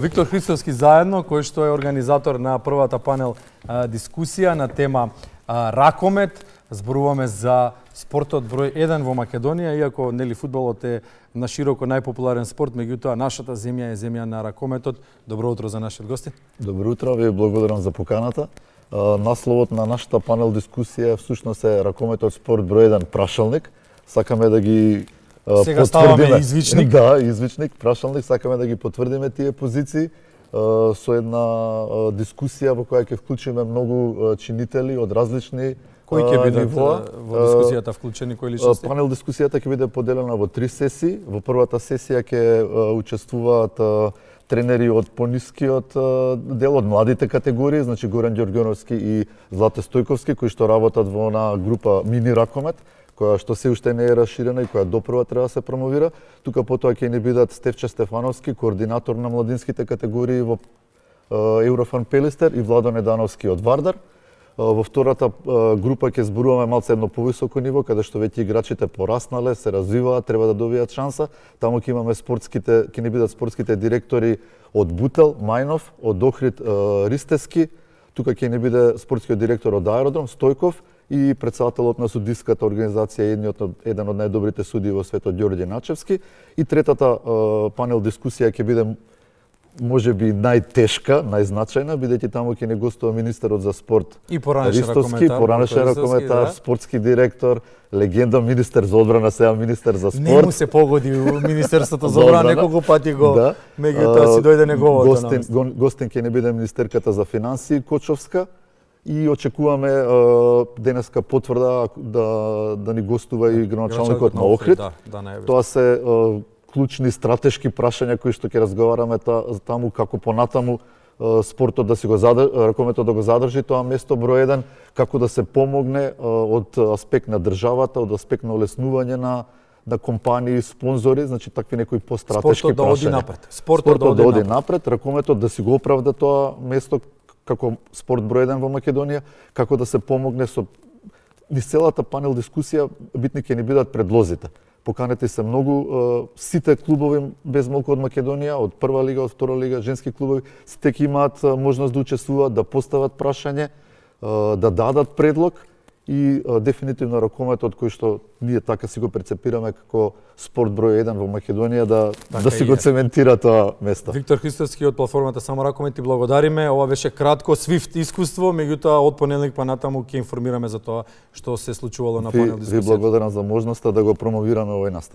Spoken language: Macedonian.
Виктор Христовски заедно, кој што е организатор на првата панел дискусија на тема ракомет. Зборуваме за спортот број 1 во Македонија, иако нели фудбалот е на широко најпопуларен спорт, меѓутоа нашата земја е земја на ракометот. Добро утро за нашиот гости. Добро утро, ви благодарам за поканата. Насловот на нашата панел дискусија всушност е ракометот спорт број 1 прашалник. Сакаме да ги сега ставаме извичник. Да, извичник, прашалник, сакаме да ги потврдиме тие позиции со една дискусија во која ќе вклучиме многу чинители од различни кои ќе бидат во дискусијата вклучени, кои личности? Панел дискусијата ќе биде поделена во 3 сесии. Во првата сесија ќе учествуваат тренери од понискиот дел, од младите категории, значи Горан Ѓорѓоновски и Злате Стојковски, кои што работат во една група мини ракомет, која што се уште не е расширена и која допрва треба да се промовира. Тука потоа ќе ни бидат Стефче Стефановски, координатор на младинските категории во Еврофан Пелистер, и Владо Недановски од Вардар. Во втората група ќе зборуваме малце едно повисоко ниво, каде што веќе играчите пораснале, се развиваат, треба да добијат шанса. Таму ќе имаме ќе ни бидат спортските директори од Бутел, Мајнов, од Охрид, Ристески. Тука ќе ни биде спортскиот директор од Аеродром, Стојков, и председателот на судиската организација, еден од најдобрите судии во светот, Ѓорѓе Начевски. И третата панел дискусија ќе биде можеби најтешка, најзначајна, бидејќи таму ќе ни гостува министерот за спорт и поранешен ракометар, спортски директор, легенда, министер за одбрана, сега министер за спорт. Не му се погоди у Министерството за одбрана, неколку пати го, меѓутоа си дојде неговото наместа. Гостин ќе ни биде министерката за финансии Кочовска. И очекуваме денеска потврда да ни гостува и градоначалникот на Охрид. Тоа се клучни стратешки прашања кои што ќе разговараме таму, како понатаму спортот да си го ракометот да го задржи тоа место број 1, како да се помогне од аспект на државата, од аспект на олеснување на компании, спонзори, значи такви некои постратешки прашања. Спортот да оди напред. Спортот да оди напред, ракометот да си го оправда тоа место како спорт број 1 во Македонија, како да се помогне со низ целата панел дискусија, битни ќе ни бидат предлозите. Поканети се многу, сите клубови без малку од Македонија, од прва лига, од втора лига, женски клубови, сите ќе имаат можност да учествуваат, да постават прашање, да дадат предлог и дефинитивно ракометот кој што ние така си го прецепираме како спорт број 1 во Македонија да си го цементира тоа место. Виктор Христовски од платформата Само ракомет, ти благодариме. Ова беше кратко Свифт искуство, меѓутоа од понеделник па натаму ќе информираме за тоа што се случувало на панел дискусијата. Ви благодарам за можноста да го промовираме овој настан.